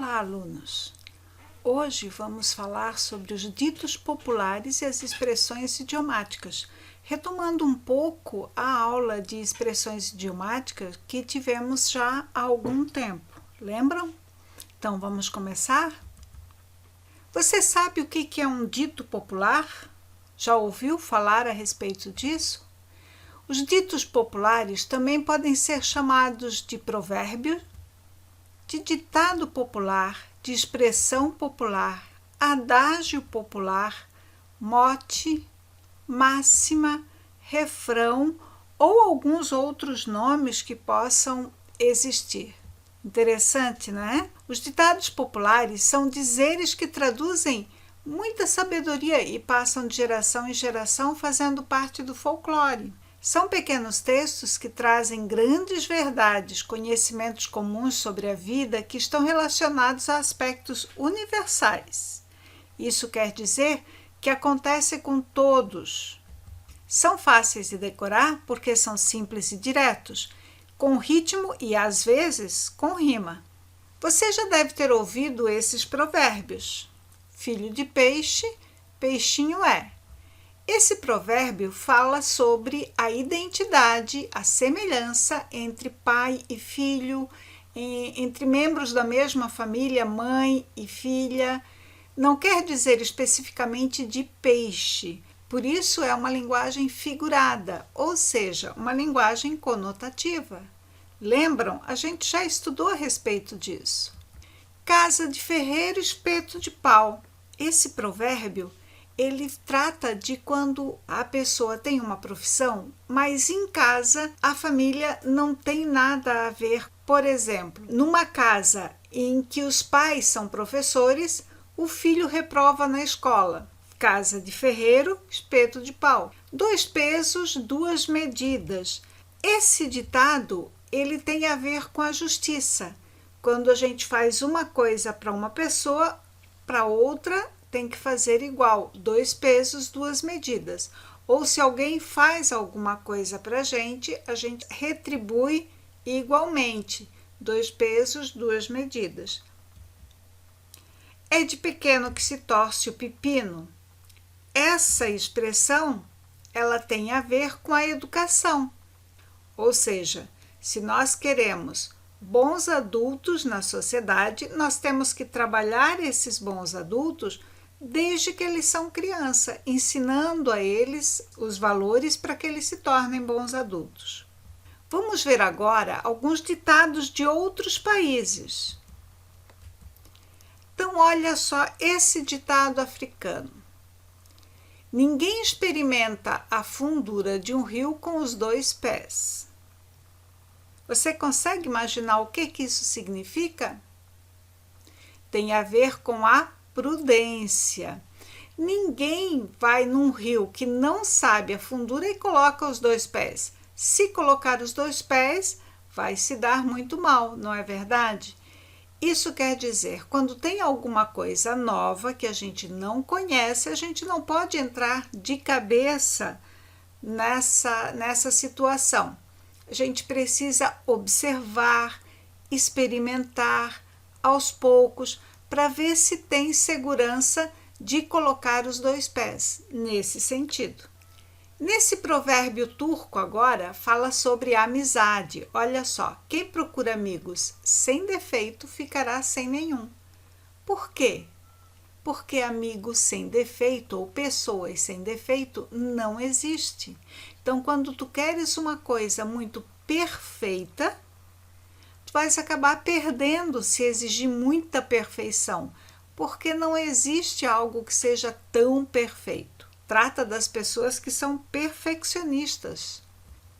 Olá, alunos! Hoje vamos falar sobre os ditos populares e as expressões idiomáticas, retomando um pouco a aula de expressões idiomáticas que tivemos já há algum tempo. Lembram? Então, vamos começar? Você sabe o que é um dito popular? Já ouviu falar a respeito disso? Os ditos populares também podem ser chamados de provérbio, de ditado popular, de expressão popular, adágio popular, mote, máxima, refrão ou alguns outros nomes que possam existir. Interessante, não é? Os ditados populares são dizeres que traduzem muita sabedoria e passam de geração em geração, fazendo parte do folclore. São pequenos textos que trazem grandes verdades, conhecimentos comuns sobre a vida que estão relacionados a aspectos universais. Isso quer dizer que acontece com todos. São fáceis de decorar porque são simples e diretos, com ritmo e, às vezes, com rima. Você já deve ter ouvido esses provérbios. Filho de peixe, peixinho é. Esse provérbio fala sobre a identidade, a semelhança entre pai e filho, entre membros da mesma família, mãe e filha. Não quer dizer especificamente de peixe, por isso é uma linguagem figurada, ou seja, uma linguagem conotativa. Lembram? A gente já estudou a respeito disso. Casa de ferreiro, espeto de pau. Esse provérbio ele trata de quando a pessoa tem uma profissão, mas em casa a família não tem nada a ver. Por exemplo, numa casa em que os pais são professores, o filho reprova na escola. Casa de ferreiro, espeto de pau. 2 pesos, 2 medidas. Esse ditado, ele tem a ver com a justiça. Quando a gente faz uma coisa para uma pessoa, para outra tem que fazer igual, 2 pesos, 2 medidas. Ou se alguém faz alguma coisa para a gente retribui igualmente, 2 pesos, 2 medidas. É de pequeno que se torce o pepino. Essa expressão, ela tem a ver com a educação. Ou seja, se nós queremos bons adultos na sociedade, nós temos que trabalhar esses bons adultos desde que eles são criança, ensinando a eles os valores para que eles se tornem bons adultos. Vamos ver agora alguns ditados de outros países. Então, olha só esse ditado africano. Ninguém experimenta a fundura de um rio com os 2 pés. Você consegue imaginar o que isso significa? Tem a ver com a prudência. Ninguém vai num rio que não sabe a fundura e coloca os 2 pés. Se colocar os 2 pés, vai se dar muito mal, não é verdade? Isso quer dizer, quando tem alguma coisa nova que a gente não conhece, a gente não pode entrar de cabeça nessa situação. A gente precisa observar, experimentar aos poucos, para ver se tem segurança de colocar os 2 pés, nesse sentido. Nesse provérbio turco agora, fala sobre a amizade. Olha só, quem procura amigos sem defeito ficará sem nenhum. Por quê? Porque amigos sem defeito ou pessoas sem defeito não existe. Então, quando tu queres uma coisa muito perfeita, vais acabar perdendo se exigir muita perfeição, porque não existe algo que seja tão perfeito. Trata das pessoas que são perfeccionistas.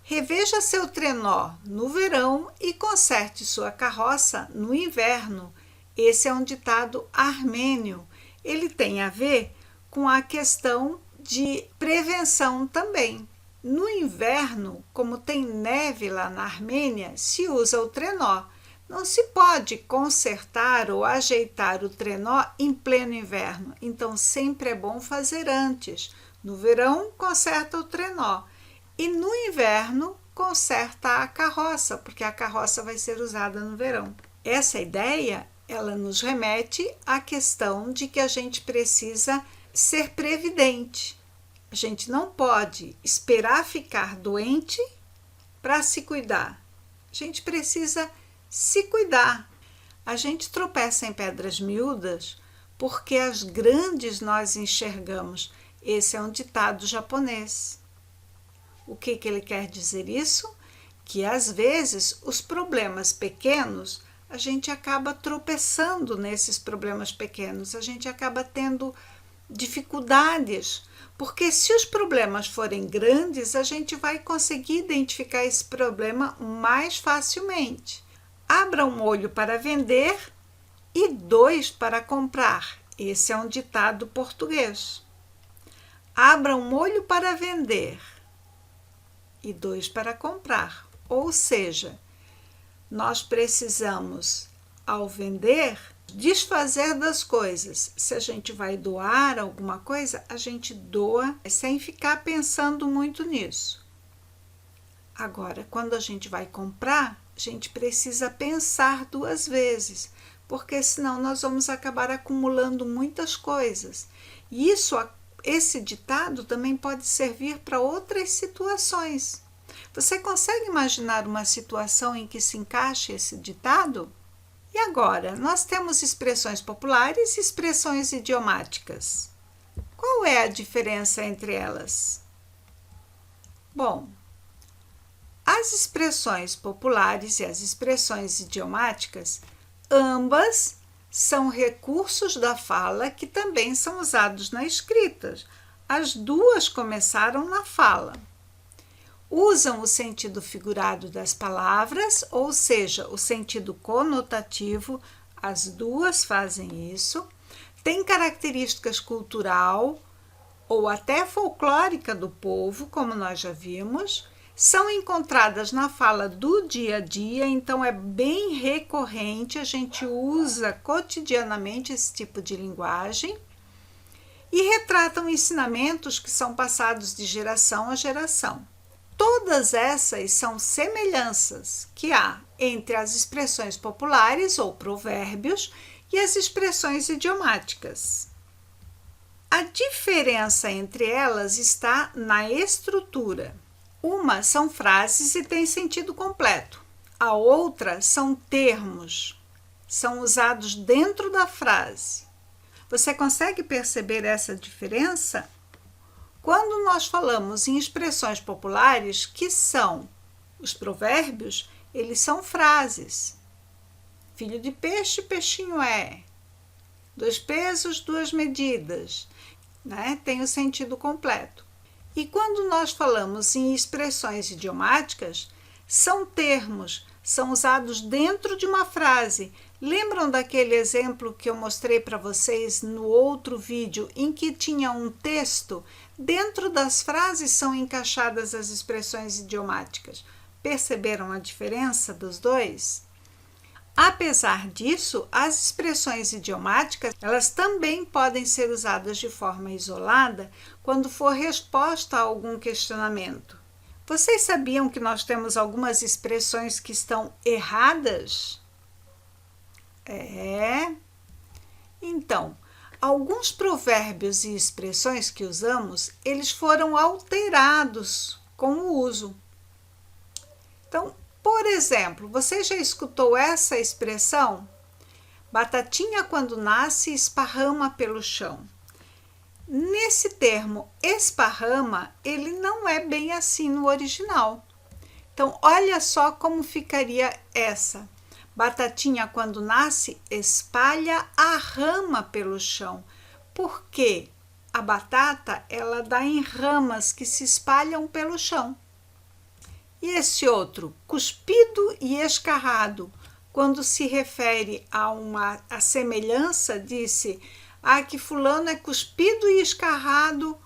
Reveja seu trenó no verão e conserte sua carroça no inverno. Esse é um ditado armênio. Ele tem a ver com a questão de prevenção também. No inverno, como tem neve lá na Armênia, se usa o trenó. Não se pode consertar ou ajeitar o trenó em pleno inverno, então sempre é bom fazer antes. No verão, conserta o trenó e no inverno, conserta a carroça, porque a carroça vai ser usada no verão. Essa ideia Ela nos remete à questão de que a gente precisa ser previdente. A gente não pode esperar ficar doente para se cuidar. A gente precisa se cuidar. A gente tropeça em pedras miúdas porque as grandes nós enxergamos. Esse é um ditado japonês. O que ele quer dizer isso? Que às vezes os problemas pequenos, a gente acaba tropeçando nesses problemas pequenos, a gente acaba tendo dificuldades, porque se os problemas forem grandes, a gente vai conseguir identificar esse problema mais facilmente. Abra um olho para vender e 2 para comprar. Esse é um ditado português. Abra um olho para vender e 2 para comprar. Ou seja, nós precisamos, ao vender, desfazer das coisas. Se a gente vai doar alguma coisa, a gente doa sem ficar pensando muito nisso. Agora, quando a gente vai comprar, a gente precisa pensar 2 vezes, porque senão nós vamos acabar acumulando muitas coisas. E esse ditado também pode servir para outras situações. Você consegue imaginar uma situação em que se encaixe esse ditado? E agora, nós temos expressões populares e expressões idiomáticas. Qual é a diferença entre elas? Bom, as expressões populares e as expressões idiomáticas, ambas são recursos da fala que também são usados na escrita. As 2 começaram na fala. Usam o sentido figurado das palavras, ou seja, o sentido conotativo, as 2 fazem isso. Tem características cultural ou até folclórica do povo, como nós já vimos. São encontradas na fala do dia a dia, então é bem recorrente, a gente usa cotidianamente esse tipo de linguagem. E retratam ensinamentos que são passados de geração a geração. Todas essas são semelhanças que há entre as expressões populares ou provérbios e as expressões idiomáticas. A diferença entre elas está na estrutura. Uma são frases e tem sentido completo. A outra são termos, são usados dentro da frase. Você consegue perceber essa diferença? Quando nós falamos em expressões populares, que são os provérbios, eles são frases. Filho de peixe, peixinho é. 2 pesos, 2 medidas. Né? Tem o sentido completo. E quando nós falamos em expressões idiomáticas, são termos, são usados dentro de uma frase. Lembram daquele exemplo que eu mostrei para vocês no outro vídeo, em que tinha um texto? Dentro das frases são encaixadas as expressões idiomáticas. Perceberam a diferença dos 2? Apesar disso, as expressões idiomáticas, elas também podem ser usadas de forma isolada quando for resposta a algum questionamento. Vocês sabiam que nós temos algumas expressões que estão erradas? Então, alguns provérbios e expressões que usamos, eles foram alterados com o uso. Então, por exemplo, você já escutou essa expressão? Batatinha quando nasce esparrama pelo chão. Nesse termo esparrama, ele não é bem assim no original. Então, olha só como ficaria essa. Batatinha quando nasce espalha a rama pelo chão. Por quê? A batata, ela dá em ramas que se espalham pelo chão. E esse outro, cuspido e escarrado, quando se refere a semelhança, disse que fulano é cuspido e escarrado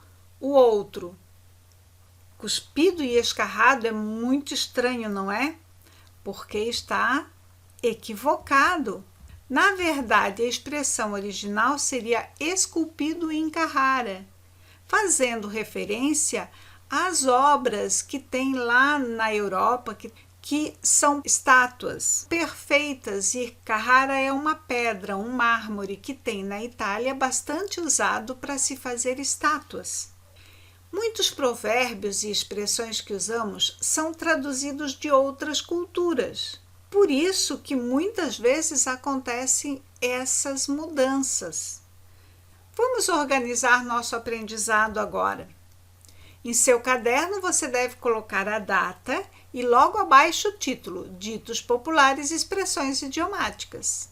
o outro. Cuspido e escarrado é muito estranho, não é? Porque está equivocado. Na verdade, a expressão original seria esculpido em Carrara, fazendo referência às obras que tem lá na Europa, que que são estátuas perfeitas, e Carrara é uma pedra, um mármore que tem na Itália bastante usado para se fazer estátuas. Muitos provérbios e expressões que usamos são traduzidos de outras culturas. Por isso que muitas vezes acontecem essas mudanças. Vamos organizar nosso aprendizado agora. Em seu caderno você deve colocar a data e logo abaixo o título, Ditos Populares e Expressões Idiomáticas.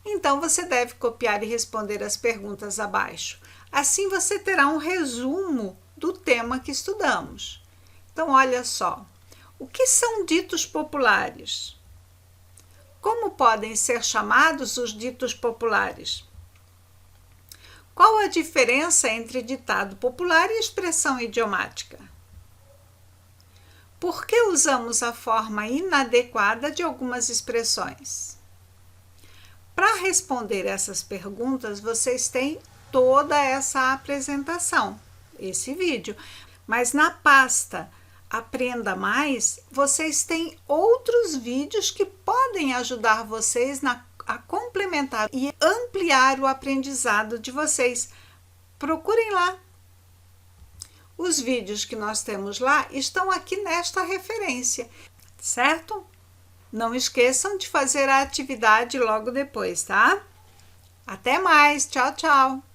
Então você deve copiar e responder as perguntas abaixo. Assim você terá um resumo do tema que estudamos. Então olha só, o que são ditos populares? Como podem ser chamados os ditos populares? Qual a diferença entre ditado popular e expressão idiomática? Por que usamos a forma inadequada de algumas expressões? Para responder essas perguntas, vocês têm toda essa apresentação, esse vídeo. Mas na pasta Aprenda Mais, vocês têm outros vídeos que podem ajudar vocês a complementar e ampliar o aprendizado de vocês. Procurem lá. Os vídeos que nós temos lá estão aqui nesta referência, certo? Não esqueçam de fazer a atividade logo depois, tá? Até mais, tchau, tchau!